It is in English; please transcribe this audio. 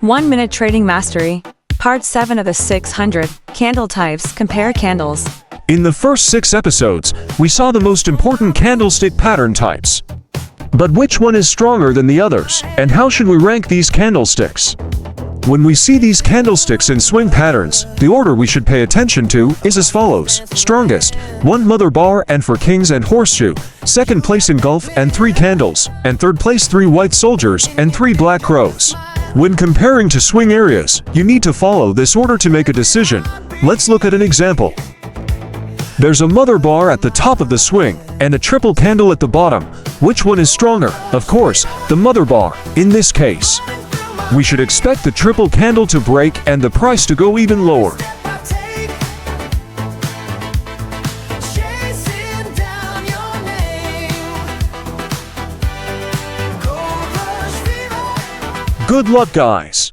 1 Minute Trading Mastery. Part 7 of the 600 Candle Types. Compare candles. In the first 6 episodes, we saw the most important candlestick pattern types. But which one is stronger than the others, and how should we rank these candlesticks? When we see these candlesticks in swing patterns, the order we should pay attention to is as follows: strongest, 1 mother bar and 4 kings and horseshoe, second place in Gulf and 3 candles, and third place 3 white soldiers and 3 black crows. When comparing to swing areas, you need to follow this order to make a decision. Let's look at an example. There's a mother bar at the top of the swing, and a triple candle at the bottom. Which one is stronger? Of course, the mother bar. In this case, we should expect the triple candle to break and the price to go even lower. Good luck, guys!